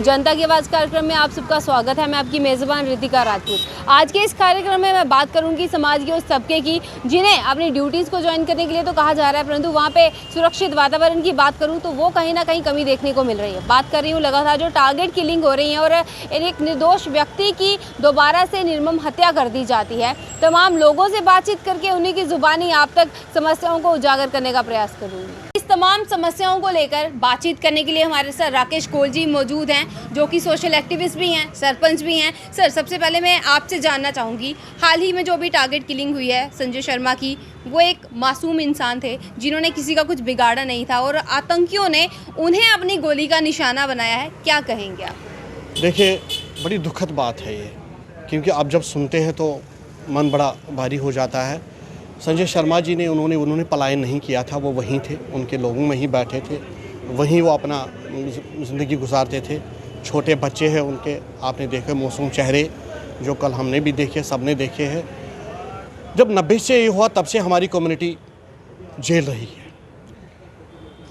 जनता की आवाज़ कार्यक्रम में आप सबका स्वागत है। मैं आपकी मेज़बान रितिका राजपूत। आज के इस कार्यक्रम में मैं बात करूंगी समाज के उस तबके की जिन्हें अपनी ड्यूटीज़ को ज्वाइन करने के लिए तो कहा जा रहा है, परंतु वहां पे सुरक्षित वातावरण की बात करूं तो वो कहीं ना कहीं कमी देखने को मिल रही है। बात कर रही हूँ लगातार जो टारगेट किलिंग हो रही है और एक निर्दोष व्यक्ति की दोबारा से निर्मम हत्या कर दी जाती है। तमाम लोगों से बातचीत करके उन्हीं की ज़ुबानी आप तक समस्याओं को उजागर करने का प्रयास करूँगी। इस तमाम समस्याओं को लेकर बातचीत करने के लिए हमारे साथ राकेश कोल जी मौजूद हैं, जो कि सोशल एक्टिविस्ट भी हैं, सरपंच भी हैं। सर, सबसे पहले मैं आपसे जानना चाहूँगी, हाल ही में जो भी टारगेट किलिंग हुई है संजय शर्मा की, वो एक मासूम इंसान थे जिन्होंने किसी का कुछ बिगाड़ा नहीं था और आतंकियों ने उन्हें अपनी गोली का निशाना बनाया है। क्या कहेंगे आप? देखिए, बड़ी दुखद बात है ये, क्योंकि आप जब सुनते हैं तो मन बड़ा भारी हो जाता है। संजय शर्मा जी ने उन्होंने पलायन नहीं किया था, वो वहीं थे, उनके लोगों में ही बैठे थे, वहीं वो अपना ज़िंदगी गुजारते थे। छोटे बच्चे हैं उनके, आपने देखे मासूम चेहरे, जो कल हमने भी देखे, सबने देखे हैं। जब 90 से ये हुआ तब से हमारी कम्युनिटी झेल रही है।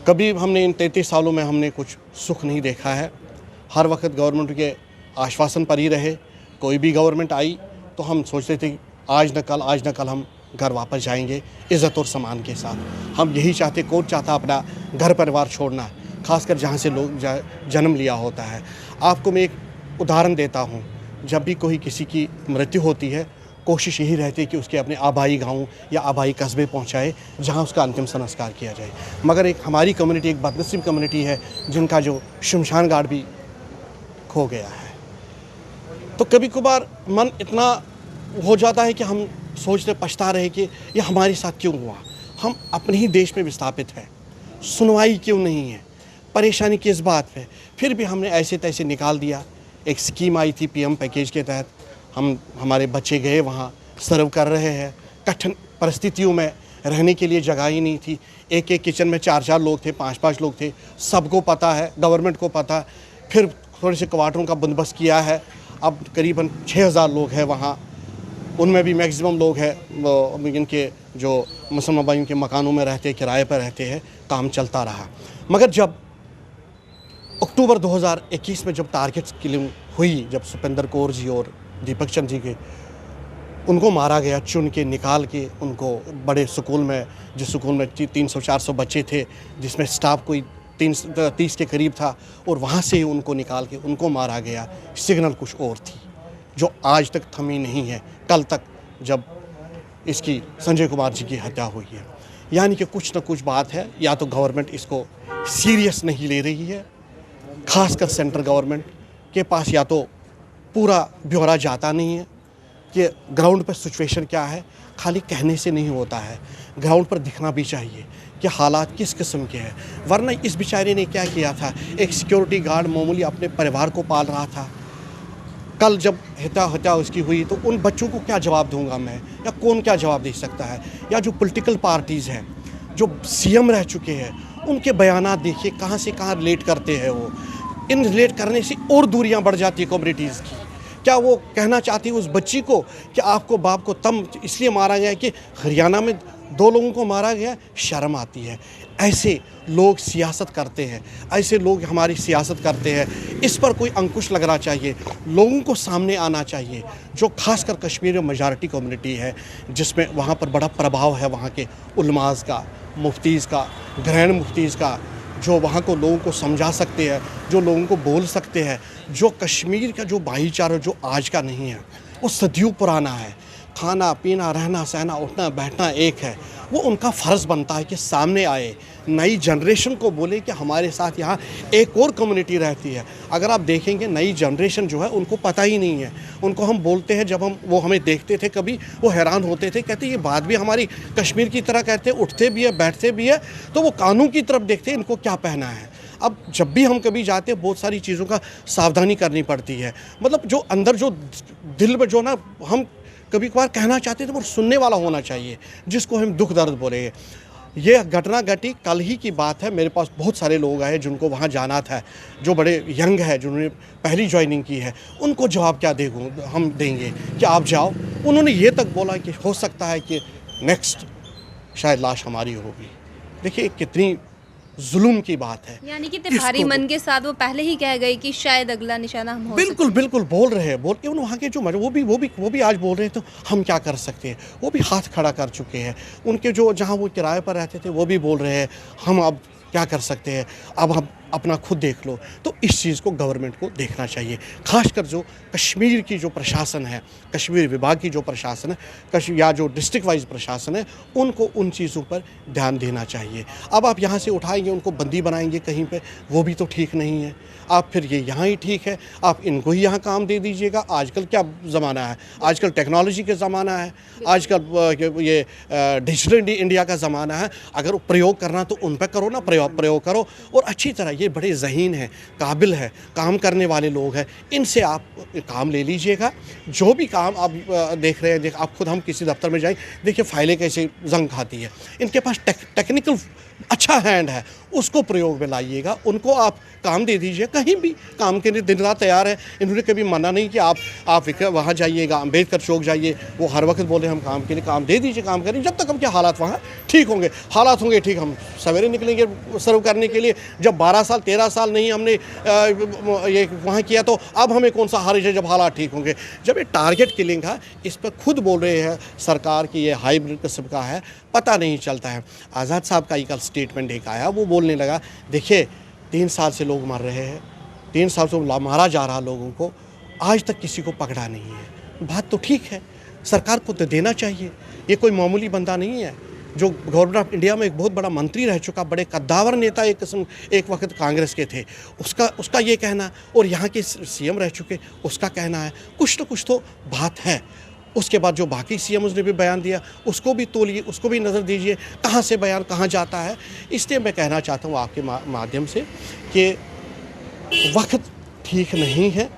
कभी हमने इन 33 सालों में हमने कुछ सुख नहीं देखा है। हर वक्त गवर्नमेंट के आश्वासन पर ही रहे। कोई भी गवर्नमेंट आई तो हम सोचते थे आज न कल हम घर वापस जाएंगे इज़्ज़त और सम्मान के साथ। हम यही चाहते, कौन चाहता अपना घर परिवार छोड़ना, खासकर जहाँ से लोग जन्म लिया होता है। आपको मैं एक उदाहरण देता हूँ, जब भी कोई किसी की मृत्यु होती है, कोशिश यही रहती है कि उसके अपने आबाई गांव या आबाई कस्बे पहुंचाए, जहां उसका अंतिम संस्कार किया जाए। मगर एक हमारी कम्युनिटी एक बदनसीब कम्युनिटी है जिनका जो शमशान घाट भी खो गया है। तो कभी कभार मन इतना हो जाता है कि हम सोचते पछता रहे कि ये हमारे साथ क्यों हुआ। हम अपने ही देश में विस्थापित हैं, सुनवाई क्यों नहीं है, परेशानी किस बात पे। फिर भी हमने ऐसे तैसे निकाल दिया। एक स्कीम आई थी पीएम पैकेज के तहत, हमारे बच्चे गए वहाँ सर्व कर रहे हैं। कठिन परिस्थितियों में रहने के लिए जगह ही नहीं थी। एक किचन में 4-4 लोग थे, 5-5 लोग थे, सबको पता है, गवर्नमेंट को पता। फिर थोड़े से क्वार्टरों का बंदोबस्त किया है। अब करीबन 6000 लोग हैं वहाँ, उनमें भी मैक्सिमम लोग हैं इनके जो मुसलमान भाई उनके मकानों में रहते, किराए पर रहते हैं। काम चलता रहा। मगर जब अक्टूबर 2021 में जब टारगेट किलिंग हुई, जब सुपेंद्र कौर जी और दीपक चंद जी के उनको मारा गया, चुन के निकाल के उनको बड़े स्कूल में, जिस स्कूल में 300-400 बच्चे थे, जिसमें स्टाफ कोई 30 के करीब था, और वहाँ से ही उनको निकाल के उनको मारा गया। सिग्नल कुछ और थी जो आज तक थमी नहीं है। कल तक जब इसकी संजय कुमार जी की हत्या हुई है, यानी कि कुछ न कुछ बात है। या तो गवर्नमेंट इसको सीरियस नहीं ले रही है, खासकर सेंट्रल गवर्नमेंट के पास या तो पूरा ब्यौरा जाता नहीं है कि ग्राउंड पर सिचुएशन क्या है। खाली कहने से नहीं होता है, ग्राउंड पर दिखना भी चाहिए कि हालात किस किस्म के हैं। वरना इस बेचारे ने क्या किया था, एक सिक्योरिटी गार्ड मामूली अपने परिवार को पाल रहा था। कल जब हत्या उसकी हुई तो उन बच्चों को क्या जवाब दूंगा मैं, या कौन क्या जवाब दे सकता है। या जो पॉलिटिकल पार्टीज़ हैं, जो सीएम रह चुके हैं, उनके बयानात देखिए कहाँ से कहाँ रिलेट करते हैं वो। इन रिलेट करने से और दूरियां बढ़ जाती है कम्युनिटीज़ की। क्या वो कहना चाहती है उस बच्ची को कि आपको बाप को तम इसलिए मारा गया कि हरियाणा में 2 लोगों को मारा गया? शर्म आती है। ऐसे लोग सियासत करते हैं, ऐसे लोग हमारी सियासत करते हैं। इस पर कोई अंकुश लगना चाहिए, लोगों को सामने आना चाहिए। जो खासकर कश्मीर में मेजॉरिटी कम्युनिटी है, जिसमें वहाँ पर बड़ा प्रभाव है वहाँ के उलमाज का, मुफ्तीज़ का, ग्रैंड मुफ्तीज़ का, जो वहाँ को लोगों को समझा सकते हैं, जो लोगों को बोल सकते हैं। जो कश्मीर का जो भाईचारा जो आज का नहीं है, वो सदियों पुराना है। खाना पीना, रहना सहना, उठना बैठना एक है। वो उनका फ़र्ज़ बनता है कि सामने आए, नई जनरेशन को बोले कि हमारे साथ यहाँ एक और कम्युनिटी रहती है। अगर आप देखेंगे नई जनरेशन जो है उनको पता ही नहीं है। उनको हम बोलते हैं, जब वो हमें देखते थे कभी, वो हैरान होते थे, कहते ये बात भी हमारी कश्मीर की तरह कहते, उठते भी है बैठते भी है, तो वो कानून की तरफ देखते इनको क्या पहना है। अब जब भी हम कभी जाते हैं बहुत सारी चीज़ों का सावधानी करनी पड़ती है। मतलब जो अंदर जो दिल में जो ना हम कभी कभार कहना चाहते थे, वो सुनने वाला होना चाहिए, जिसको हम दुख दर्द बोले। ये घटना घटी, कल ही की बात है। मेरे पास बहुत सारे लोग आए जिनको वहाँ जाना था, जो बड़े यंग है, जिन्होंने पहली ज्वाइनिंग की है। उनको जवाब क्या हम देंगे कि आप जाओ। उन्होंने ये तक बोला कि हो सकता है कि नेक्स्ट शायद लाश हमारी होगी। देखिए कितनी जुल्म की बात है। यानी कि इतने भारी मन के साथ वो पहले ही कह गए कि शायद अगला निशाना हम हो बिल्कुल बिल्कुल बोल रहे हैं, बोल इवन वहाँ के जो वो भी आज बोल रहे हैं, तो हम क्या कर सकते हैं। वो भी हाथ खड़ा कर चुके हैं। उनके जो जहाँ वो किराए पर रहते थे वो भी बोल रहे हैं हम अब क्या कर सकते हैं, अब हम अपना खुद देख लो। तो इस चीज़ को गवर्नमेंट को देखना चाहिए। खासकर जो कश्मीर की जो प्रशासन है, कश्मीर विभाग की जो प्रशासन है, या जो डिस्ट्रिक्ट वाइज प्रशासन है, उनको उन चीज़ों पर ध्यान देना चाहिए। अब आप यहाँ से उठाएंगे, उनको बंदी बनाएंगे कहीं पे, वो भी तो ठीक नहीं है। आप फिर ये यहाँ ही ठीक है, आप इनको ही यहाँ काम दे दीजिएगा। आजकल क्या ज़माना है, आजकल टेक्नोलॉजी का ज़माना है, आजकल ये डिजिटल इंडिया का ज़माना है। अगर प्रयोग करना तो उन पर करो ना, प्रयोग करो। और अच्छी तरह ये बड़े ज़हीन हैं, काबिल है, काम करने वाले लोग हैं, इनसे आप काम ले लीजिएगा। जो भी काम आप देख रहे हैं, आप खुद हम किसी दफ्तर में जाएं, देखिए फाइलें कैसे जंग खाती है। इनके पास टेक्निकल अच्छा हैंड है, उसको प्रयोग में लाइएगा। उनको आप काम दे दीजिए, कहीं भी काम के लिए दिन रात तैयार है। इन्होंने कभी मना नहीं कि आप वहाँ जाइएगा, अम्बेडकर चौक जाइए। वो हर वक्त बोले हम काम के लिए, काम दे दीजिए, काम करें। जब तक हम क्या हालात वहाँ ठीक होंगे, हालात होंगे ठीक, हम सवेरे निकलेंगे सर्व करने के लिए। जब 12 साल 13 साल नहीं हमने ये वहाँ किया, तो अब हमें कौन सा हर्ज है जब हालात ठीक होंगे। जब ये टारगेट किलिंग है, इस पर खुद बोल रहे हैं सरकार की ये हाइब्रिड किस्म का है, पता नहीं चलता है। आज़ाद साहब का कल स्टेटमेंट एक आया, वो बोलने लगा देखिए 3 साल से लोग मर रहे हैं, 3 साल से मारा जा रहा लोगों को, आज तक किसी को पकड़ा नहीं है। बात तो ठीक है, सरकार को तो देना चाहिए। ये कोई मामूली बंदा नहीं है जो गवर्नमेंट ऑफ इंडिया में एक बहुत बड़ा मंत्री रह चुका, बड़े कद्दावर नेता एक वक्त कांग्रेस के थे, उसका ये कहना, और यहाँ के सीएम रह चुके उसका कहना है, कुछ तो बात है। उसके बाद जो बाकी सीएम ने भी बयान दिया, उसको भी तोलिए, उसको भी नज़र दीजिए, कहाँ से बयान कहाँ जाता है। इसलिए मैं कहना चाहता हूँ आपके माध्यम से कि वक्त ठीक नहीं है,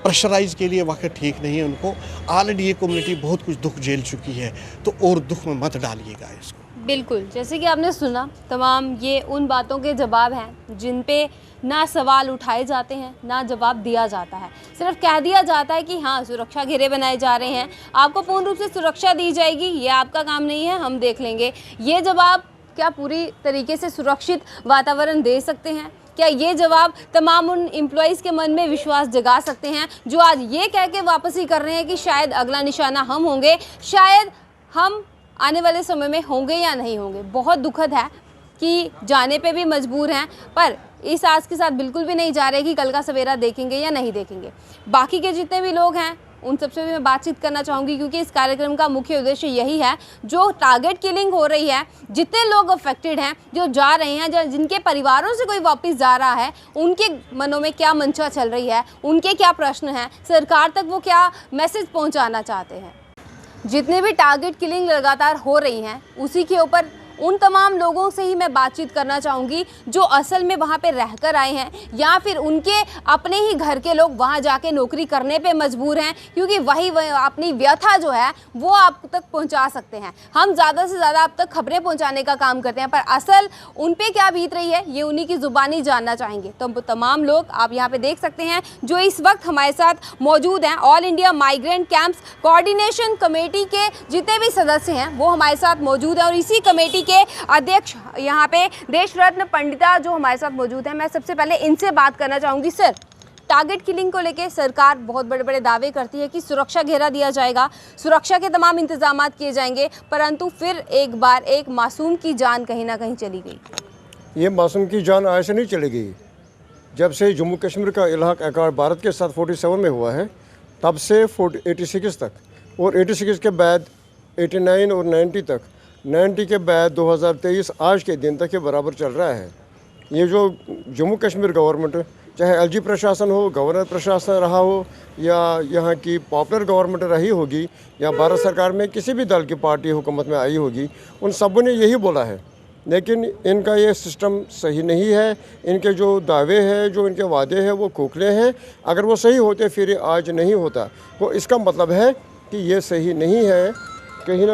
प्रेशराइज के लिए वक्त ठीक नहीं है उनको। ऑलरेडी ये कम्युनिटी बहुत कुछ दुख झेल चुकी है, तो और दुख में मत डालिएगा इसको। बिल्कुल, जैसे कि आपने सुना, तमाम ये उन बातों के जवाब हैं जिन पे ना सवाल उठाए जाते हैं, ना जवाब दिया जाता है। सिर्फ कह दिया जाता है कि हाँ सुरक्षा घेरे बनाए जा रहे हैं, आपको पूर्ण रूप से सुरक्षा दी जाएगी, ये आपका काम नहीं है, हम देख लेंगे। ये जवाब क्या पूरी तरीके से सुरक्षित वातावरण दे सकते हैं? क्या ये जवाब तमाम उन एम्प्लॉइज़ के मन में विश्वास जगा सकते हैं जो आज ये कह के वापसी कर रहे हैं कि शायद अगला निशाना हम होंगे, शायद हम आने वाले समय में होंगे या नहीं होंगे? बहुत दुखद है कि जाने पे भी मजबूर हैं, पर इस आस के साथ बिल्कुल भी नहीं जा रहे कि कल का सवेरा देखेंगे या नहीं देखेंगे। बाकी के जितने भी लोग हैं उन सबसे भी मैं बातचीत करना चाहूँगी, क्योंकि इस कार्यक्रम का मुख्य उद्देश्य यही है, जो टारगेट किलिंग हो रही है, जितने लोग अफेक्टेड हैं, जो जा रहे हैं, जिनके परिवारों से कोई वापस जा रहा है, उनके मनों में क्या मंशा चल रही है, उनके क्या प्रश्न हैं, सरकार तक वो क्या मैसेज पहुँचाना चाहते हैं। जितने भी टारगेट किलिंग लगातार हो रही हैं, उसी के ऊपर उन तमाम लोगों से ही मैं बातचीत करना चाहूँगी जो असल में वहाँ पे रहकर आए हैं, या फिर उनके अपने ही घर के लोग वहाँ जाके नौकरी करने पे मजबूर हैं, क्योंकि वही अपनी व्यथा जो है वो आप तक पहुँचा सकते हैं। हम ज़्यादा से ज़्यादा आप तक खबरें पहुँचाने का काम करते हैं, पर असल उन पे क्या बीत रही है ये उन्हीं की ज़ुबानी जानना चाहेंगे। तो तमाम लोग आप यहाँ पर देख सकते हैं जो इस वक्त हमारे साथ मौजूद हैं। All India migrant camps coordination committee के जितने भी सदस्य हैं वो हमारे साथ मौजूद हैं, और इसी कमेटी के अध्यक्ष यहाँ पे देश रत्न पंडिता जो हमारे साथ मौजूद हैं। मैं सबसे पहले इनसे बात करना चाहूँगी। सर, टारगेट किलिंग को लेके सरकार बहुत बड़े बड़े दावे करती है कि सुरक्षा घेरा दिया जाएगा, सुरक्षा के तमाम इंतजाम किए जाएंगे, परंतु फिर एक बार एक मासूम की जान कहीं ना कहीं चली गई। ये मासूम की जान ऐसे नहीं चली गई। जब से जम्मू कश्मीर का इलाका अकार्ड भारत के साथ 47 में हुआ है, तब से 86 तक, और 86 के बाद 89 और 90 तक, 90 के बाद 2023 आज के दिन तक के बराबर चल रहा है। ये जो जम्मू कश्मीर गवर्नमेंट, चाहे एलजी प्रशासन हो, गवर्नर प्रशासन रहा हो, या यहाँ की पॉपुलर गवर्नमेंट रही होगी, या भारत सरकार में किसी भी दल की पार्टी हुकूमत में आई होगी, उन सबों ने यही बोला है। लेकिन इनका ये सिस्टम सही नहीं है। इनके जो दावे हैं, जो इनके वादे हैं, वो खोखले हैं। अगर वो सही होते फिर आज नहीं होता। तो इसका मतलब है कि ये सही नहीं है। कहीं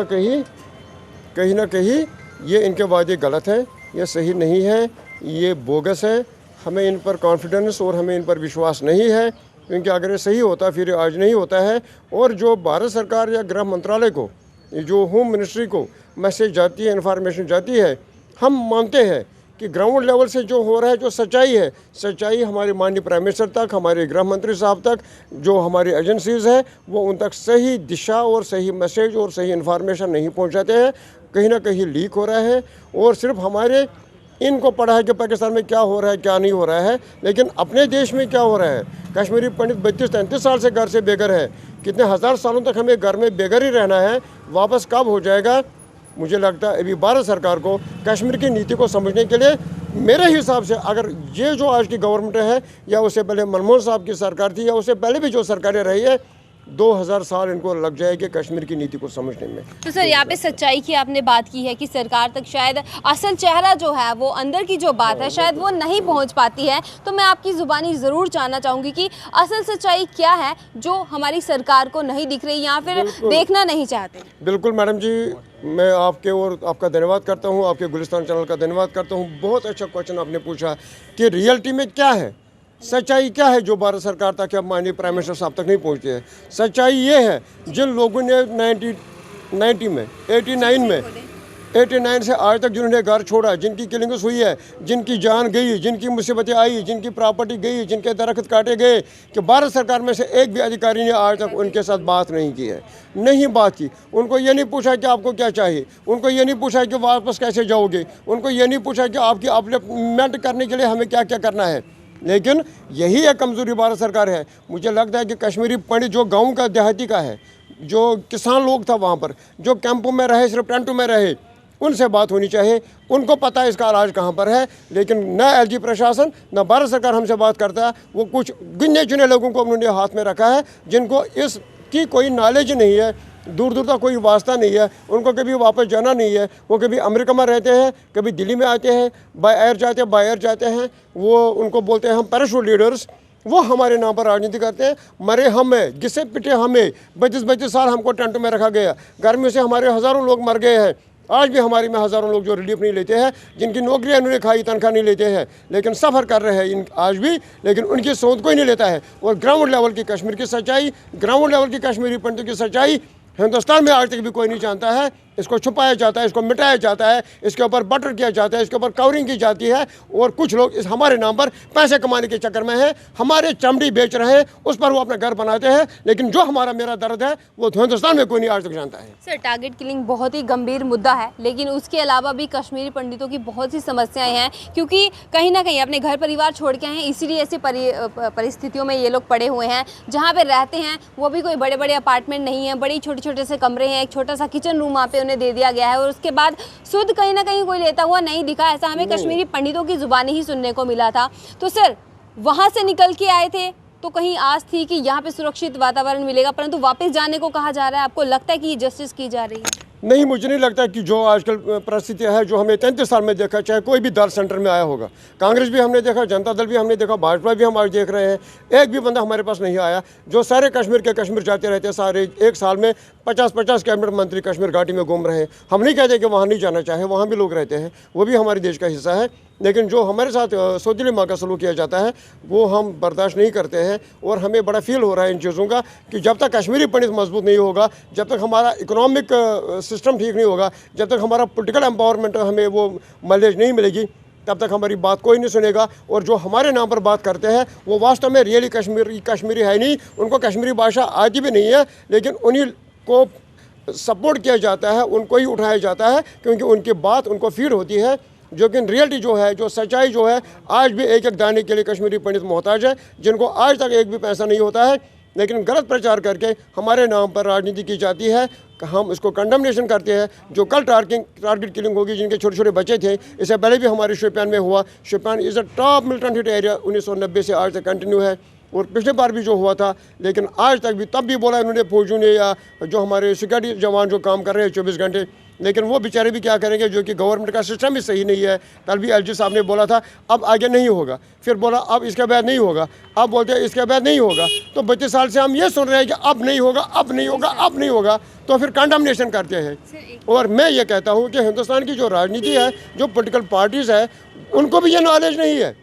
ना कहीं ये इनके वादे गलत हैं, ये सही नहीं है, ये बोगस है। हमें इन पर कॉन्फिडेंस और हमें इन पर विश्वास नहीं है, क्योंकि अगर ये सही होता फिर आज नहीं होता है। और जो भारत सरकार या गृह मंत्रालय को, जो होम मिनिस्ट्री को मैसेज जाती है, इन्फॉर्मेशन जाती है, हम मानते हैं कि ग्राउंड लेवल से जो हो रहा है, जो सच्चाई है, सच्चाई हमारे माननीय प्राइम मिनिस्टर तक, हमारे गृह मंत्री साहब तक, जो हमारी एजेंसीज़ है वो उन तक सही दिशा और सही मैसेज और सही इन्फॉर्मेशन नहीं पहुंचाते हैं। कहीं ना कहीं लीक हो रहा है और सिर्फ हमारे इनको पढ़ा है कि पाकिस्तान में क्या हो रहा है क्या नहीं हो रहा है, लेकिन अपने देश में क्या हो रहा है। कश्मीरी पंडित 32-33 साल से घर से बेघर है, कितने हज़ार सालों तक हमें घर में बेघर ही रहना है, वापस कब हो जाएगा। मुझे लगता है अभी भारत सरकार को कश्मीर की नीति को समझने के लिए, मेरे हिसाब से अगर ये जो आज की गवर्नमेंट है या उससे पहले मनमोहन साहब की सरकार थी या उससे पहले भी जो सरकारें रही है, 2000 साल इनको लग जाएंगे कश्मीर की नीति को समझने में। तो सर यहाँ पे सच्चाई की आपने बात की है कि सरकार तक शायद असल चेहरा जो है वो अंदर की जो बात है शायद वो नहीं पहुँच पाती है, तो मैं आपकी ज़ुबानी ज़रूर जानना चाहूँगी कि असल सच्चाई क्या है जो हमारी सरकार को नहीं दिख रही या फिर देखना नहीं चाहते। बिल्कुल मैडम जी, मैं आपके और आपका धन्यवाद करता हूँ, आपके गुलिस्तान चैनल का धन्यवाद करता हूँ। बहुत अच्छा क्वेश्चन आपने पूछा कि रियलिटी में क्या है, सच्चाई क्या है जो भारत सरकार तक या माननीय प्राइम मिनिस्टर साहब तक नहीं पहुँची है। सच्चाई ये है, जिन लोगों ने 89 से आज तक जिन्होंने घर छोड़ा, जिनकी किलिंग्स हुई है, जिनकी जान गई, जिनकी मुसीबतें आई, जिनकी प्रॉपर्टी गई, जिनके दरख्त काटे गए, कि भारत सरकार में से एक भी अधिकारी ने आज तक उनके साथ बात नहीं की है, नहीं बात की। उनको ये नहीं पूछा कि आपको क्या चाहिए, उनको ये नहीं पूछा कि वापस कैसे जाओगे, उनको ये नहीं पूछा कि आपकी अपलिफ्टमेंट करने के लिए हमें क्या क्या करना है। लेकिन यही एक कमज़ोरी भारत सरकार है। मुझे लगता है कि कश्मीरी पंडित जो गाँव का देहाती का है, जो किसान लोग था वहाँ पर, जो कैंपों में रहे, सिर्फ टेंटों में रहे, उनसे बात होनी चाहिए। उनको पता है इसका इलाज कहाँ पर है, लेकिन न एलजी प्रशासन न भारत सरकार हमसे बात करता है। वो कुछ गिने चुने लोगों को उन्होंने हाथ में रखा है जिनको इसकी कोई नॉलेज नहीं है, दूर दूर तक कोई वास्ता नहीं है, उनको कभी वापस जाना नहीं है। वो कभी अमेरिका में रहते हैं, कभी दिल्ली में आते हैं, बाय एयर जाते हैं। वो उनको बोलते हैं हम पैराशूट लीडर्स। वो हमारे नाम पर राजनीति करते हैं। मरे हमें, घिसे पिटे हमें, 32 साल हमको टेंट में रखा गया। गर्मी से हमारे हज़ारों लोग मर गए हैं। आज भी हमारे में हज़ारों लोग जो रिलीफ नहीं लेते हैं, जिनकी नौकरियां उन्होंने खाई, तनख्वाह नहीं लेते हैं, लेकिन सफ़र कर रहे हैं आज भी, लेकिन उनकी सोच कोई नहीं लेता है। और ग्राउंड लेवल की कश्मीर की सच्चाई, ग्राउंड लेवल की कश्मीरी पंडितों की सच्चाई हिंदुस्तान में आज तक भी कोई नहीं जानता है। इसको छुपाया जाता है, इसको मिटाया जाता है, इसके ऊपर बटर किया जाता है, इसके ऊपर कवरिंग की जाती है। और कुछ लोग इस हमारे नाम पर पैसे कमाने के चक्कर में हैं, हमारे चमड़ी बेच रहे हैं, उस पर वो अपना घर बनाते हैं। लेकिन जो हमारा मेरा दर्द है वो हिंदुस्तान में कोई नहीं आज तक जानता है। सर, टारगेट किलिंग बहुत ही गंभीर मुद्दा है, लेकिन उसके अलावा भी कश्मीरी पंडितों की बहुत सी समस्याएं हैं, क्योंकि कहीं ना कहीं अपने घर परिवार छोड़ के हैं, इसीलिए ऐसी परिस्थितियों में ये लोग पड़े हुए हैं। जहाँ पे रहते हैं वो भी कोई बड़े बड़े अपार्टमेंट नहीं है, बड़े छोटे छोटे से कमरे हैं, एक छोटा सा किचन रूम वहाँ पे उन्हें दे दिया गया है, और उसके बाद शुद्ध कहीं ना कहीं कोई लेता हुआ नहीं दिखा। ऐसा हमें कश्मीरी पंडितों की जुबानी ही सुनने को मिला था। तो सर, वहाँ से निकल के आए थे तो कहीं आस थी कि यहाँ पे सुरक्षित वातावरण मिलेगा, परंतु वापस जाने को कहा जा रहा है। आपको लगता है कि जस्टिस की जा रही है? नहीं, मुझे नहीं लगता कि जो आजकल परिस्थितियाँ है, जो हमें 33 साल में देखा, चाहे कोई भी दल सेंटर में आया होगा, कांग्रेस भी हमने देखा, जनता दल भी हमने देखा, भाजपा भी हम आज देख रहे हैं, एक भी बंदा हमारे पास नहीं आया। जो सारे कश्मीर जाते रहते हैं, सारे एक साल में 50-50 कैबिनेट मंत्री कश्मीर घाटी में घूम रहे हैं। हम नहीं कहते कि वहाँ नहीं जाना चाहे, वहाँ भी लोग रहते हैं, वो भी हमारे देश का हिस्सा है। लेकिन जो हमारे साथ सौतेली माँ का सलूक किया जाता है वो हम बर्दाश्त नहीं करते हैं। और हमें बड़ा फील हो रहा है इन चीज़ों का कि जब तक कश्मीरी पंडित मजबूत नहीं होगा, जब तक हमारा इकोनॉमिक सिस्टम ठीक नहीं होगा, जब तक हमारा पॉलिटिकल एम्पावरमेंट हमें वो माइलेज नहीं मिलेगी, तब तक हमारी बात कोई नहीं सुनेगा। और जो हमारे नाम पर बात करते हैं वो वास्तव में रियली कश्मीरी है नहीं, उनको कश्मीरी भाषा आती भी नहीं है, लेकिन उन्हीं को सपोर्ट किया जाता है, उनको ही उठाया जाता है, क्योंकि उनकी बात उनको फीड होती है। जो कि रियलिटी जो है, जो सच्चाई जो है, आज भी एक एक दाने के लिए कश्मीरी पंडित मोहताज है, जिनको आज तक एक भी पैसा नहीं होता है। लेकिन गलत प्रचार करके हमारे नाम पर राजनीति की जाती है। हम इसको कंडमनेशन करते हैं। जो कल टारगेट किलिंग होगी, जिनके छोटे छोटे बच्चे थे, इससे पहले भी हमारे शोपियान में हुआ। Shopian is a top militant hit area, 1990 से आज तक कंटिन्यू है। और पिछले बार भी जो हुआ था, लेकिन आज तक भी, तब भी बोला इन्होंने फौजियों ने या जो हमारे सिक्योरिटी जवान जो काम कर रहे हैं 24 घंटे, लेकिन वो बेचारे भी क्या करेंगे, जो कि गवर्नमेंट का सिस्टम ही सही नहीं है। कल भी एलजी साहब ने बोला था अब आगे नहीं होगा, फिर बोला अब इसके बाद नहीं होगा, अब बोलते हैं इसके बाद नहीं होगा। तो 32 साल से हम ये सुन रहे हैं कि अब नहीं होगा, अब नहीं होगा, अब नहीं होगा, तो फिर कंडमनेशन करते हैं। और मैं ये कहता हूँ कि हिंदुस्तान की जो राजनीति है, जो पोलिटिकल पार्टीज़ है, उनको भी ये नॉलेज नहीं है।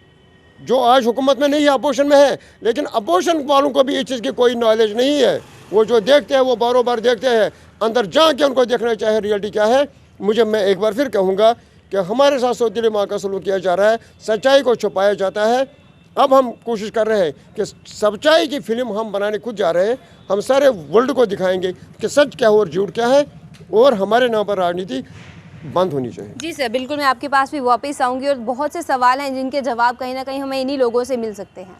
जो आज हुकूमत में नहीं है, अपोजिशन में है, लेकिन अपोजिशन वालों को भी इस चीज़ की कोई नॉलेज नहीं है। वो जो देखते हैं वो बारों बार देखते हैं, अंदर जा के उनको देखना चाहिए रियलिटी क्या है। मैं एक बार फिर कहूँगा कि हमारे साथ सौतेले माँ का सलूक किया जा रहा है, सच्चाई को छुपाया जाता है। अब हम कोशिश कर रहे हैं कि सच्चाई की फिल्म हम बनाने खुद जा रहे हैं। हम सारे वर्ल्ड को दिखाएंगे कि सच क्या हो और झूठ क्या है, और हमारे नाम पर राजनीति बंद होनी चाहिए। जी सर, बिल्कुल मैं आपके पास भी वापस आऊंगी और बहुत से सवाल हैं जिनके जवाब कहीं ना कहीं हमें इन्हीं लोगों से मिल सकते हैं।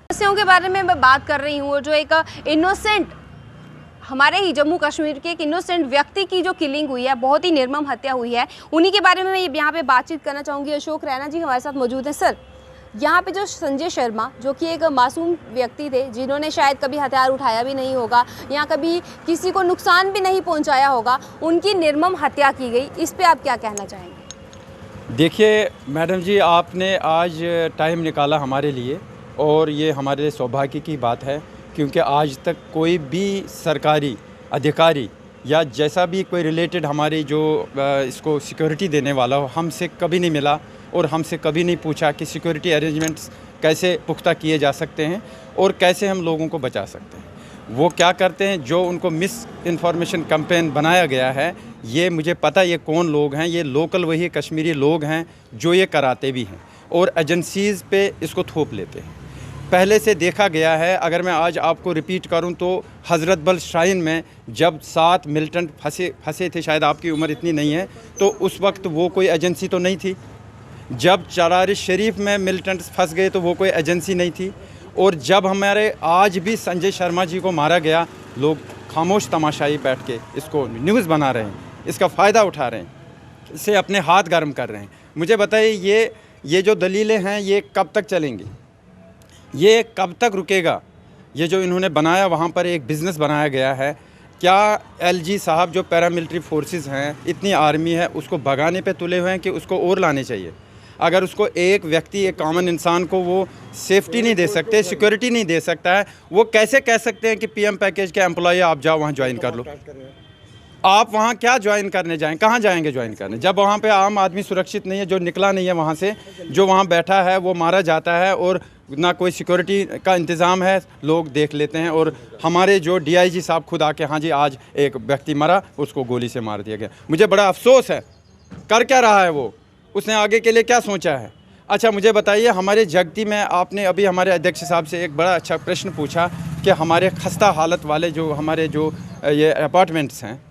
समस्याओं के बारे में मैं बात कर रही हूँ, और जो एक इनोसेंट हमारे ही जम्मू कश्मीर के एक इनोसेंट व्यक्ति की जो किलिंग हुई है, बहुत ही निर्मम हत्या हुई है, उन्हीं के बारे में मैं यहाँ पे बातचीत करना चाहूँगी। अशोक रैना जी हमारे साथ मौजूद हैं। सर, यहाँ पे जो संजय शर्मा जो कि एक मासूम व्यक्ति थे, जिन्होंने शायद कभी हथियार उठाया भी नहीं होगा या कभी किसी को नुकसान भी नहीं पहुँचाया होगा, उनकी निर्मम हत्या की गई, इस पर आप क्या कहना चाहेंगे? देखिए मैडम जी, आपने आज टाइम निकाला हमारे लिए, और ये हमारे लिए सौभाग्य की बात है, क्योंकि आज तक कोई भी सरकारी अधिकारी या जैसा भी कोई रिलेटेड हमारी जो इसको सिक्योरिटी देने वाला हो, हमसे कभी नहीं मिला और हमसे कभी नहीं पूछा कि सिक्योरिटी अरेंजमेंट्स कैसे पुख्ता किए जा सकते हैं और कैसे हम लोगों को बचा सकते हैं। वो क्या करते हैं, जो उनको मिस इन्फॉर्मेशन कैंपेन बनाया गया है, ये मुझे पता ये कौन लोग हैं, ये लोकल वही कश्मीरी लोग हैं जो ये कराते भी हैं और एजेंसीज़ पे इसको थोप लेते हैं। पहले से देखा गया है, अगर मैं आज आपको रिपीट करूं तो हज़रत बल श्राइन में जब 7 मिलिटेंट फंसे थे, शायद आपकी उम्र इतनी नहीं है, तो उस वक्त वो कोई एजेंसी तो नहीं थी। जब चरारी शरीफ में मिलिटेंट्स फंस गए तो वो कोई एजेंसी नहीं थी। और जब हमारे आज भी संजय शर्मा जी को मारा गया, लोग खामोश तमाशाई बैठ के इसको न्यूज़ बना रहे हैं, इसका फ़ायदा उठा रहे हैं, इससे अपने हाथ गर्म कर रहे हैं। मुझे बताइए, ये जो दलीलें हैं ये कब तक चलेंगी, ये कब तक रुकेगा? ये जो इन्होंने बनाया, वहाँ पर एक बिज़नेस बनाया गया है। क्या एलजी साहब जो पैरामिलिट्री फोर्सेस हैं, इतनी आर्मी है, उसको भगाने पे तुले हुए हैं कि उसको और लाने चाहिए? अगर उसको एक व्यक्ति, एक कॉमन इंसान को वो सेफ्टी नहीं दे सकते, सिक्योरिटी नहीं दे सकता है, वो कैसे कह सकते हैं कि पीएम पैकेज के एम्प्लॉय आप जाओ वहाँ ज्वाइन कर लो? आप वहाँ क्या ज्वाइन करने जाएं, कहाँ जाएंगे ज्वाइन करने, जब वहाँ पे आम आदमी सुरक्षित नहीं है, जो निकला नहीं है वहाँ से, जो वहाँ बैठा है वो मारा जाता है और ना कोई सिक्योरिटी का इंतज़ाम है, लोग देख लेते हैं। और हमारे जो डीआईजी साहब खुद आके, हाँ जी आज एक व्यक्ति मरा, उसको गोली से मार दिया गया। मुझे बड़ा अफसोस है, कर क्या रहा है वो, उसने आगे के लिए क्या सोचा है? अच्छा मुझे बताइए, हमारे जगती में आपने अभी हमारे अध्यक्ष साहब से एक बड़ा अच्छा प्रश्न पूछा कि हमारे खस्ता हालत वाले जो हमारे जो ये अपार्टमेंट्स हैं,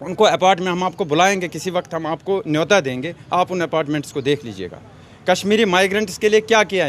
उनको अपार्टमेंट हम आपको बुलाएंगे, किसी वक्त हम आपको न्योता देंगे, आप उन अपार्टमेंट्स को देख लीजिएगा। कश्मीरी माइग्रेंट्स के लिए क्या किया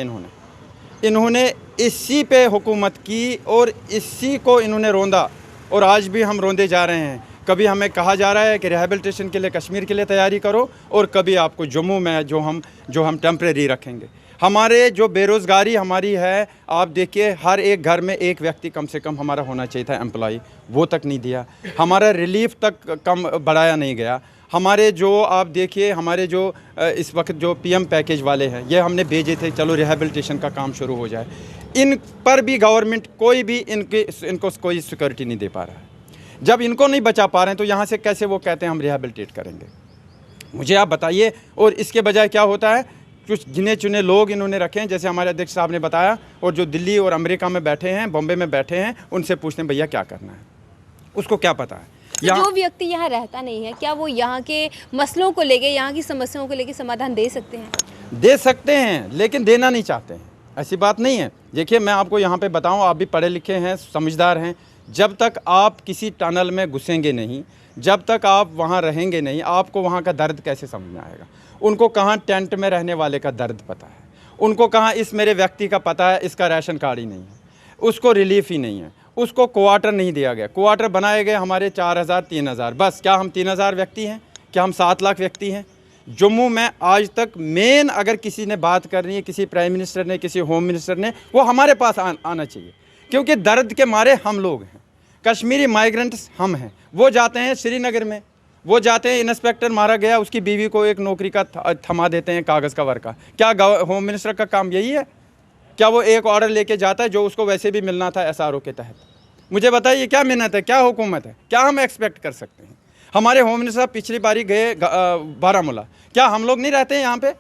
इन्होंने इसी पे हुकूमत की और इसी को इन्होंने रोंदा, और आज भी हम रोंदे जा रहे हैं। कभी हमें कहा जा रहा है कि रिहेबिलिटेशन के लिए कश्मीर के लिए तैयारी करो, और कभी आपको जम्मू में जो हम टेम्परेरी रखेंगे। हमारे जो बेरोज़गारी हमारी है, आप देखिए हर एक घर में एक व्यक्ति कम से कम हमारा होना चाहिए था एम्प्लॉई, वो तक नहीं दिया। हमारा रिलीफ तक कम बढ़ाया नहीं गया। हमारे जो आप देखिए, हमारे जो इस वक्त जो पीएम पैकेज वाले हैं, ये हमने भेजे थे, चलो रिहेबिलिटेशन का काम शुरू हो जाए। इन पर भी गवर्नमेंट कोई भी इनको कोई सिक्योरिटी नहीं दे पा रहा है। जब इनको नहीं बचा पा रहे हैं तो यहाँ से कैसे वो कहते हैं हम रिहेबिलिटेट करेंगे? मुझे आप बताइए। और इसके बजाय क्या होता है, कुछ गिने चुने लोग इन्होंने रखे हैं, जैसे हमारे अध्यक्ष साहब ने बताया, और जो दिल्ली और अमेरिका में बैठे हैं, बॉम्बे में बैठे हैं, उनसे पूछते हैं भैया क्या करना है, उसको क्या पता है। तो जो व्यक्ति यहाँ रहता नहीं है, क्या वो यहाँ के मसलों को लेके, यहाँ की समस्याओं को लेके समाधान दे सकते हैं? दे सकते हैं, लेकिन देना नहीं चाहते हैं। ऐसी बात नहीं है। देखिए मैं आपको यहाँ पे बताऊँ, आप भी पढ़े लिखे हैं, समझदार हैं, जब तक आप किसी टनल में घुसेंगे नहीं, जब तक आप वहाँ रहेंगे नहीं, आपको वहाँ का दर्द कैसे समझ में आएगा? उनको कहाँ टेंट में रहने वाले का दर्द पता है, उनको कहाँ इस मेरे व्यक्ति का पता है, इसका राशन कार्ड ही नहीं है, उसको रिलीफ ही नहीं है, उसको क्वार्टर नहीं दिया गया। क्वार्टर बनाए गए हमारे 4000 3000, बस। क्या हम 3000 व्यक्ति हैं? क्या हम 7 लाख व्यक्ति हैं? जम्मू में आज तक मेन अगर किसी ने बात करनी है, किसी प्राइम मिनिस्टर ने, किसी होम मिनिस्टर ने, वो हमारे पास आना चाहिए, क्योंकि दर्द के मारे हम लोग हैं। कश्मीरी माइग्रेंट्स हम हैं। वो जाते हैं श्रीनगर में, वो जाते हैं, इंस्पेक्टर मारा गया, उसकी बीवी को एक नौकरी का थमा देते हैं, कागज़ का वर्क का। क्या होम मिनिस्टर का काम यही है? क्या वो एक ऑर्डर लेके जाता है जो उसको वैसे भी मिलना था एसआरओ के तहत? मुझे बताइए क्या मिन्नत है, क्या हुकूमत है, क्या हम एक्सपेक्ट कर सकते हैं? हमारे होम मिनिस्टर साहब पिछली बारी गए बारामूला, क्या हम लोग नहीं रहते हैं यहाँ पे?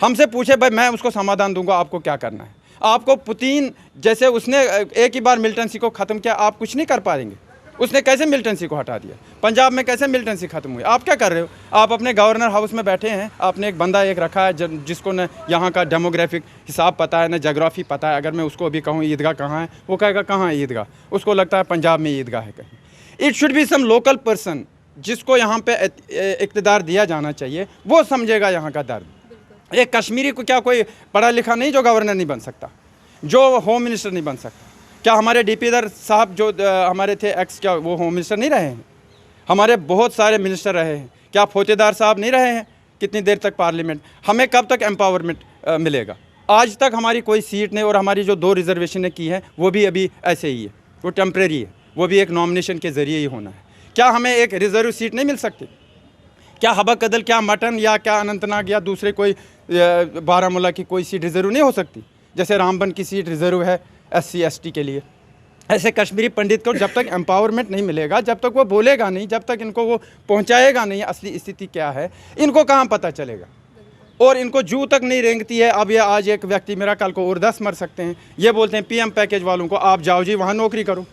हमसे पूछे भाई मैं उसको समाधान दूंगा, आपको क्या करना है? आपको पुतिन जैसे उसने एक ही बार मिलिटेंसी को ख़त्म किया, आप कुछ नहीं कर पाएंगे? उसने कैसे मिलिटेंसी को हटा दिया? पंजाब में कैसे मिलिटेंसी ख़त्म हुई? आप क्या कर रहे हो? आप अपने गवर्नर हाउस में बैठे हैं, आपने एक बंदा एक रखा है जिसको न यहाँ का डेमोग्राफिक हिसाब पता है, न जोग्राफ़ी पता है। अगर मैं उसको अभी कहूँ ईदगाह कहाँ है, वो कहेगा कहाँ है ईदगाह, उसको लगता है पंजाब में ईदगाह है कहीं। It should be some local person जिसको यहाँ पे इक़्तिदार दिया जाना चाहिए, वो समझेगा यहाँ का दर्द। एक कश्मीरी को क्या कोई पढ़ा लिखा नहीं जो गवर्नर नहीं बन सकता, जो होम मिनिस्टर नहीं बन सकता? क्या हमारे डीपीदर साहब जो हमारे थे एक्स, क्या वो होम मिनिस्टर नहीं रहे हैं? हमारे बहुत सारे मिनिस्टर रहे हैं। क्या फौतेदार साहब नहीं रहे हैं? कितनी देर तक पार्लियामेंट? हमें कब तक एम्पावरमेंट मिलेगा? आज तक हमारी कोई सीट नहीं, और हमारी जो 2 रिजर्वेशनें की हैं वो भी अभी ऐसे ही है, वो टेम्प्रेरी है, वो भी एक नॉमिनेशन के ज़रिए ही होना है। क्या हमें एक रिजर्व सीट नहीं मिल सकती? क्या हबा कदल, क्या मटन, या क्या अनंतनाग, या दूसरे कोई बारामूला की कोई सीट रिजर्व नहीं हो सकती? जैसे रामबन की सीट रिजर्व है SC ST के लिए, ऐसे कश्मीरी पंडित को जब तक एम्पावरमेंट नहीं मिलेगा, जब तक वो बोलेगा नहीं, जब तक इनको वो पहुंचाएगा नहीं असली स्थिति क्या है, इनको कहाँ पता चलेगा? और इनको जू तक नहीं रेंगती है। अब ये आज एक व्यक्ति मेरा, कल को और 10 मर सकते हैं। ये बोलते हैं PM पैकेज वालों को आप जाओ जी वहाँ नौकरी करो।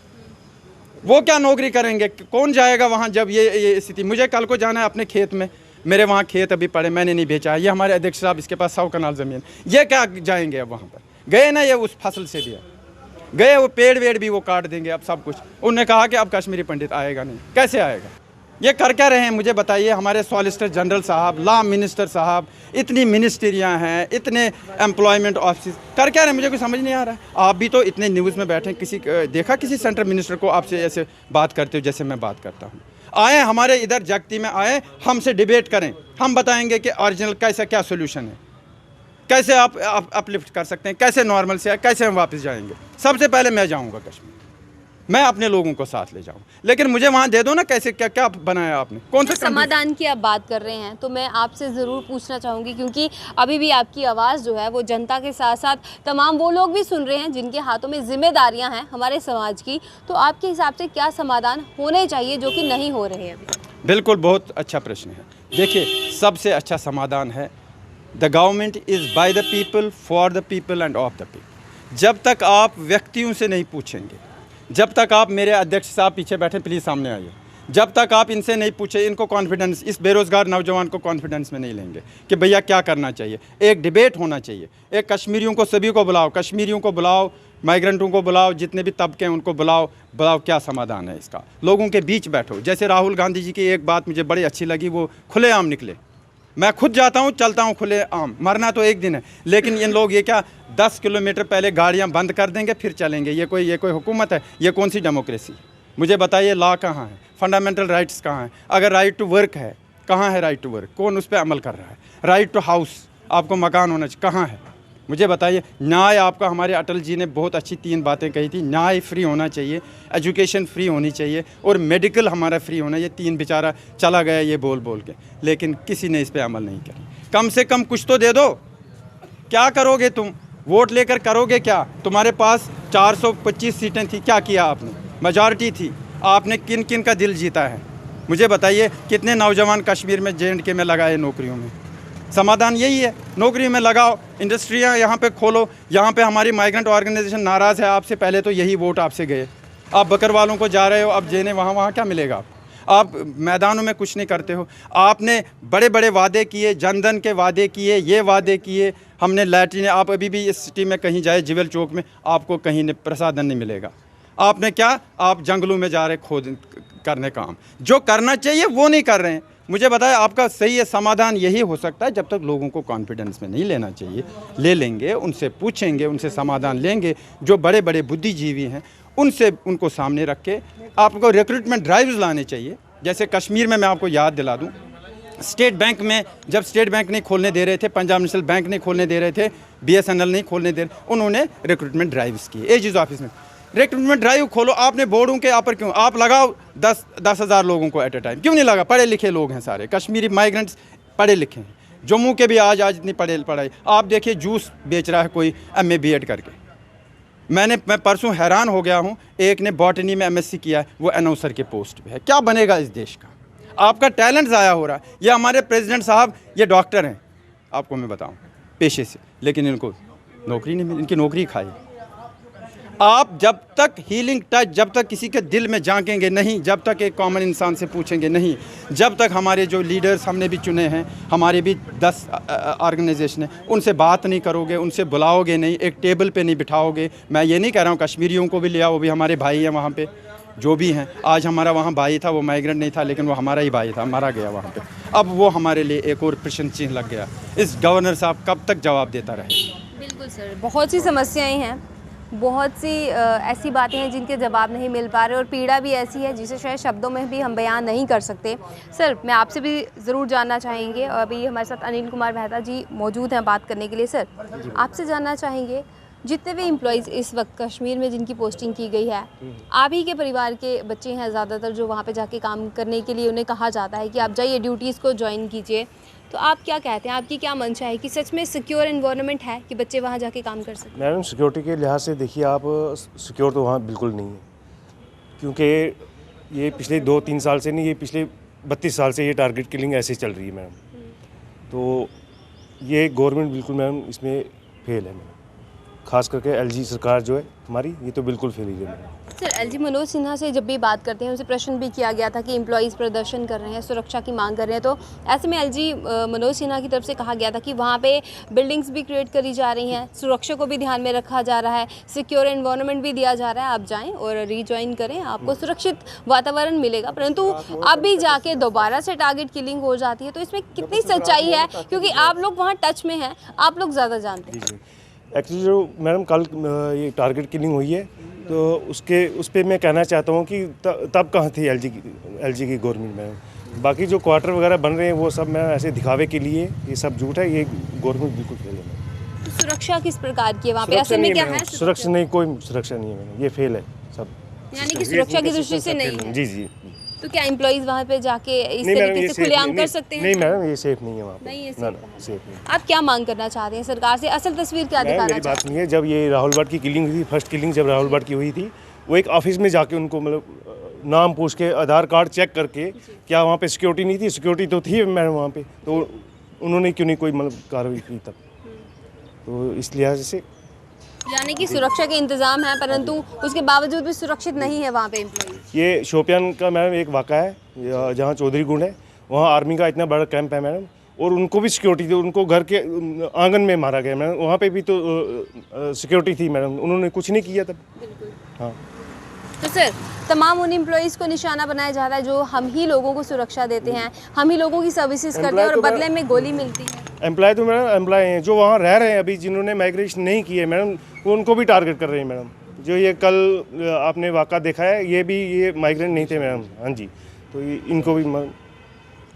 वो क्या नौकरी करेंगे? कौन जाएगा वहाँ जब ये स्थिति? मुझे कल को जाना है अपने खेत में, मेरे वहाँ खेत अभी पड़े, मैंने नहीं बेचा। ये हमारे अध्यक्ष साहब, इसके पास 100 कनाल ज़मीन, ये क्या जाएंगे अब वहाँ पर? गए ना, ये उस फसल से भी है गए, वो पेड़ वेड़ भी वो काट देंगे अब सब कुछ। उन्होंने कहा कि अब कश्मीरी पंडित आएगा नहीं। कैसे आएगा? ये कर क्या रहे हैं मुझे बताइए? हमारे सॉलिसिटर जनरल साहब, लॉ मिनिस्टर साहब, इतनी मिनिस्ट्रियाँ हैं, इतने एम्प्लॉयमेंट ऑफिस, कर क्या रहे हैं? मुझे कुछ समझ नहीं आ रहा है। आप भी तो इतने न्यूज़ में बैठे, किसी देखा किसी सेंट्रल मिनिस्टर को आपसे ऐसे बात करते हो जैसे मैं बात करता हूँ? आए हमारे इधर जगती में आए, हमसे डिबेट करें, हम बताएंगे कि ओरिजिनल कैसा क्या सोल्यूशन है, कैसे आप अपलिफ्ट कर सकते हैं, कैसे नॉर्मल से है, कैसे हम वापस जाएंगे। सबसे पहले मैं जाऊंगा कश्मीर, मैं अपने लोगों को साथ ले जाऊँ, लेकिन मुझे वहाँ दे दो ना। कैसे क्या क्या बनाया आपने? कौन सा समाधान की आप बात कर रहे हैं, तो मैं आपसे ज़रूर पूछना चाहूँगी, क्योंकि अभी भी आपकी आवाज़ जो है वो जनता के साथ साथ तमाम वो लोग भी सुन रहे हैं जिनके हाथों में जिम्मेदारियाँ हैं हमारे समाज की। तो आपके हिसाब से क्या समाधान होने चाहिए जो कि नहीं हो रहे हैं अभी? बिल्कुल, बहुत अच्छा प्रश्न है। देखिए, सबसे अच्छा समाधान है the government is by the people, for the people end of the people. जब तक आप व्यक्तियों से नहीं पूछेंगे, जब तक आप, मेरे अध्यक्ष साहब पीछे बैठे, प्लीज़ सामने आइए, जब तक आप इनसे नहीं पूछे, इनको कॉन्फिडेंस, इस बेरोज़गार नौजवान को कॉन्फिडेंस में नहीं लेंगे कि भैया क्या करना चाहिए। एक डिबेट होना चाहिए, एक कश्मीरियों को सभी को बुलाओ, कश्मीरियों को बुलाओ, माइग्रेंटों को बुलाओ, जितने भी तबके हैं उनको बुलाओ, क्या समाधान है इसका। लोगों के बीच बैठो। जैसे राहुल गांधी जी की एक बात मुझे बड़ी अच्छी लगी, वो खुलेआम निकले। मैं खुद जाता हूँ, चलता हूँ खुलेआम, मरना तो एक दिन है, लेकिन इन लोग ये क्या 10 किलोमीटर पहले गाड़ियाँ बंद कर देंगे फिर चलेंगे। ये कोई हुकूमत है? ये कौन सी डेमोक्रेसी? मुझे बताइए, लॉ कहाँ है? फंडामेंटल राइट्स कहाँ हैं? अगर राइट टू वर्क है, कहाँ है राइट टू वर्क? कौन उस पर अमल कर रहा है? राइट टू हाउस, आपको मकान होना चाहिए, कहाँ है? मुझे बताइए। न्याय आपका, हमारे अटल जी ने बहुत अच्छी 3 बातें कही थी। न्याय फ्री होना चाहिए, एजुकेशन फ्री होनी चाहिए, और मेडिकल हमारा फ्री होना। ये 3 बेचारा चला गया ये बोल बोल के, लेकिन किसी ने इस पर अमल नहीं किया। कम से कम कुछ तो दे दो। क्या करोगे तुम? वोट लेकर करोगे क्या? तुम्हारे पास 425 सीटें थी, क्या किया आपने? मेजॉरिटी थी, आपने किन किन का दिल जीता है? मुझे बताइए, कितने नौजवान कश्मीर में J&K में लगाए नौकरियों में? समाधान यही है, नौकरी में लगाओ, इंडस्ट्रियां यहाँ पे खोलो। यहाँ पे हमारी माइग्रेंट ऑर्गेनाइजेशन नाराज़ है आपसे, पहले तो यही वोट आपसे गए। आप बकरवालों को जा रहे हो, अब जेने वहाँ क्या मिलेगा? आप मैदानों में कुछ नहीं करते हो। आपने बड़े बड़े वादे किए, जनधन के वादे किए, ये वादे किए, हमने लैट्रिन, आप अभी भी इस सिटी में कहीं जाए, जिवल चौक में, आपको कहीं प्रसाधन नहीं मिलेगा। आपने क्या, आप जंगलों में जा रहे खोद करने काम, जो करना चाहिए वो नहीं कर रहे हैं। मुझे बताया, आपका सही है समाधान यही हो सकता है, जब तक लोगों को कॉन्फिडेंस में नहीं लेना चाहिए, ले लेंगे, उनसे पूछेंगे, उनसे समाधान लेंगे। जो बड़े बड़े बुद्धिजीवी हैं उनसे, उनको सामने रख के आपको रिक्रूटमेंट ड्राइव्स लाने चाहिए। जैसे कश्मीर में मैं आपको याद दिला दूं, स्टेट बैंक में जब स्टेट बैंक नहीं खोलने दे रहे थे, पंजाब नेशनल बैंक नहीं खोलने दे रहे थे, BSNL नहीं खोलने दे रहे, उन्होंने रिक्रूटमेंट ड्राइव्स किए। एजीज ऑफिस में रिक्रूटमेंट ड्राइव खोलो, आपने बोर्डों के आप पर क्यों आप लगाओ 10,000 लोगों को एट ए टाइम, क्यों नहीं लगा? पढ़े लिखे लोग हैं सारे, कश्मीरी माइग्रेंट्स पढ़े लिखे हैं। जम्मू के भी आज इतनी पढ़ाई, आप देखिए जूस बेच रहा है कोई MA B.Ed करके। मैं परसों हैरान हो गया हूँ, एक ने बॉटनी में MSc किया है, वो अनाउंसर के पोस्ट पे है। क्या बनेगा इस देश का? आपका टैलेंट ज़ाया हो रहा है। ये हमारे प्रेसिडेंट साहब, ये डॉक्टर हैं, आपको मैं बताऊँ पेशे से, लेकिन इनको नौकरी नहीं मिली, इनकी नौकरी खाई। आप जब तक हीलिंग टच, जब तक किसी के दिल में झांकेंगे नहीं, जब तक एक कॉमन इंसान से पूछेंगे नहीं, जब तक हमारे जो लीडर्स हमने भी चुने हैं, हमारे भी 10 ऑर्गेनाइजेशन हैं, उनसे बात नहीं करोगे, उनसे बुलाओगे नहीं, एक टेबल पे नहीं बिठाओगे। मैं ये नहीं कह रहा हूँ कश्मीरियों को भी लिया, वो भी हमारे भाई हैं वहाँ पे जो भी हैं। आज हमारा वहाँ भाई था, वो माइग्रेंट नहीं था, लेकिन वो हमारा ही भाई था, मारा गया वहाँ पे। अब वो हमारे लिए एक और प्रश्न चिन्ह लग गया। इस गवर्नर साहब कब तक जवाब देता रहे? बिल्कुल सर, बहुत सी समस्याएं हैं, बहुत सी ऐसी बातें हैं जिनके जवाब नहीं मिल पा रहे और पीड़ा भी ऐसी है जिसे शायद शब्दों में भी हम बयान नहीं कर सकते। सर, मैं आपसे भी ज़रूर जानना चाहेंगे, अभी हमारे साथ अनिल कुमार मेहता जी मौजूद हैं बात करने के लिए। सर, आपसे जानना चाहेंगे, जितने भी एम्प्लॉयज़ इस वक्त कश्मीर में जिनकी पोस्टिंग की गई है, आप ही के परिवार के बच्चे हैं ज़्यादातर जो वहाँ पे जाके काम करने के लिए उन्हें कहा जाता है कि आप जाइए ड्यूटीज़ को ज्वाइन कीजिए, तो आप क्या कहते हैं, आपकी क्या मंशा है कि सच में सिक्योर एनवायरनमेंट है कि बच्चे वहाँ जाके काम कर सकें? मैडम, सिक्योरिटी के लिहाज से देखिए, आप सिक्योर तो वहाँ बिल्कुल नहीं है, क्योंकि ये पिछले 2-3 साल से नहीं, ये पिछले 32 साल से ये टारगेट किलिंग ऐसे चल रही है मैडम। तो ये गवर्नमेंट बिल्कुल मैडम इसमें फेल है मैडम, खास करके एलजी सरकार जो है हमारी, ये तो बिल्कुल फेल ही है madam. Sir, LG Manoj Sinha से जब भी बात करते हैं उनसे प्रश्न भी किया गया था कि एम्प्लॉयज़ प्रदर्शन कर रहे हैं, सुरक्षा की मांग कर रहे हैं, तो ऐसे में एलजी मनोज सिन्हा की तरफ से कहा गया था कि वहाँ पे बिल्डिंग्स भी क्रिएट करी जा रही हैं, सुरक्षा को भी ध्यान में रखा जा रहा है, सिक्योर एनवायरनमेंट भी दिया जा रहा है, आप जाएँ और रीज्वाइन करें, आपको सुरक्षित वातावरण मिलेगा। परंतु अब भी जाके दोबारा से टारगेट किलिंग हो जाती है, तो इसमें कितनी सच्चाई है, क्योंकि आप लोग वहाँ टच में हैं, आप लोग ज़्यादा जानते हैं। एक्चुअली जो मैडम कल ये टारगेट किलिंग हुई है, तो उस पर मैं कहना चाहता हूँ कि तब कहाँ थी एलजी की गवर्नमेंट मैडम। बाकी जो क्वार्टर वगैरह बन रहे हैं वो सब मैं ऐसे दिखावे के लिए, ये सब झूठ है, ये गवर्नमेंट बिल्कुल फेल है। तो सुरक्षा किस प्रकार की है वहाँ पे, असल में क्या है? सुरक्षा नहीं, कोई सुरक्षा नहीं है मैडम, ये फेल है सब, यानी कि सुरक्षा की दृष्टि से नहीं है। जी जी। तो क्या एम्प्लॉयज़ वहाँ पे जाके इस तरीके से खुलेआम कर सकते हैं? नहीं मैडम, ये सेफ नहीं है वहाँ पे। नहीं, ये सेफ नहीं। आप क्या मांग करना चाहते हैं सरकार से, असल तस्वीर क्या दिखाना मेरी बात नहीं है, जब ये राहुल भट्ट की किलिंग हुई थी, फर्स्ट किलिंग जब राहुल भट्ट की हुई थी, वो एक ऑफिस में जाके उनको मतलब नाम पूछ के, आधार कार्ड चेक करके, क्या वहाँ पे सिक्योरिटी नहीं थी? सिक्योरिटी तो थी मैडम वहाँ पे, तो उन्होंने क्यों नहीं कोई मतलब कार्रवाई की तब? तो इस लिहाज से यानी कि सुरक्षा के इंतजाम है, परंतु उसके बावजूद भी सुरक्षित नहीं है वहाँ पे एम्प्लॉयज़। ये शोपियान का मैडम एक वाक़ा है, जहाँ चौधरी गुंड है, वहाँ आर्मी का इतना बड़ा कैंप है मैडम, और उनको भी सिक्योरिटी थी, उनको घर के आंगन में मारा गया मैडम, वहाँ पे भी तो सिक्योरिटी थी मैडम, उन्होंने कुछ नहीं किया तब। हाँ। तो सर, तमाम उन एम्प्लॉयज़ को निशाना बनाया जा रहा है जो हम ही लोगों को सुरक्षा देते हैं, हम ही लोगों की सर्विसेज करते हैं और बदले में गोली मिलती है। एम्प्लॉय तो मैडम एम्प्लॉय हैं जो वहाँ रह रहे हैं अभी, जिन्होंने माइग्रेशन नहीं की है मैडम, वो उनको भी टारगेट कर रहे हैं मैडम। जो ये कल आपने वाक़ा देखा है, ये माइग्रेंट नहीं थे मैडम। हाँ जी, तो इनको भी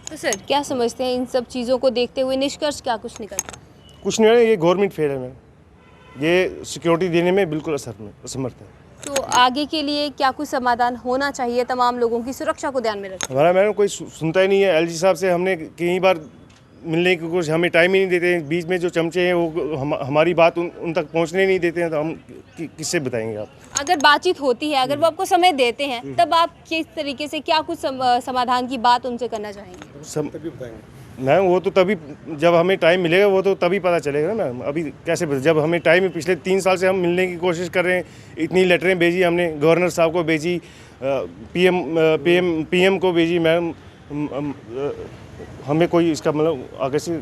तो सर, क्या समझते हैं इन सब चीज़ों को देखते हुए निष्कर्ष क्या कुछ निकलता है? कुछ नहीं है, ये गवर्नमेंट फेल है मैडम, ये सिक्योरिटी देने में बिल्कुल असमर्थ है। तो आगे के लिए क्या कुछ समाधान होना चाहिए तमाम लोगों की सुरक्षा को ध्यान में रखकर? हमारा मैडम कोई सुनता ही नहीं है। एलजी साहब से हमने कई बार मिलने की कोशिश, हमें टाइम ही नहीं देते हैं। बीच में जो चमचे हैं वो हमारी बात उन तक पहुंचने नहीं देते हैं, तो हम किससे बताएंगे आप? अगर बातचीत होती है, अगर वो आपको समय देते हैं, तब आप किस तरीके से क्या कुछ समाधान की बात उनसे करना चाहेंगे? मैम वो तो तभी, जब हमें टाइम मिलेगा वो तो तभी पता चलेगा ना मैम। अभी कैसे जब हमें टाइम, पिछले 3 साल से हम मिलने की कोशिश कर रहे हैं, इतनी लेटरें भेजी हमने, गवर्नर साहब को भेजी, पीएम को भेजी मैम, हमें कोई इसका मतलब आगे से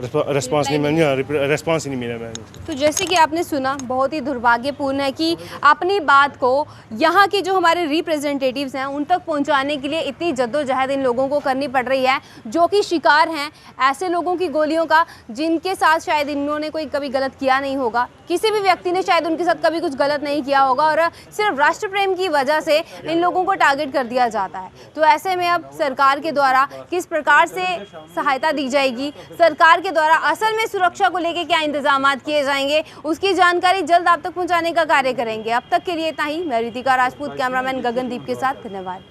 रिस्पांस नहीं मिला मैम। तो जैसे कि आपने सुना, बहुत ही दुर्भाग्यपूर्ण है कि अपनी बात को यहाँ के जो हमारे रिप्रेजेंटेटिव्स हैं उन तक पहुँचाने के लिए इतनी जद्दोजहद इन लोगों को करनी पड़ रही है, जो कि शिकार हैं ऐसे लोगों की गोलियों का जिनके साथ शायद इन्होंने कोई कभी गलत किया नहीं होगा, किसी भी व्यक्ति ने शायद उनके साथ कभी कुछ गलत नहीं किया होगा, और सिर्फ राष्ट्र प्रेम की वजह से इन लोगों को टारगेट कर दिया जाता है। तो ऐसे में अब सरकार के द्वारा किस प्रकार से सहायता दी जाएगी, सरकार के द्वारा असल में सुरक्षा को लेकर क्या इंतजामात किए जाएंगे, उसकी जानकारी जल्द आप तक पहुंचाने का कार्य करेंगे। अब तक के लिए इतना ही। मैं रितिका राजपूत, कैमरामैन गगनदीप के साथ, धन्यवाद।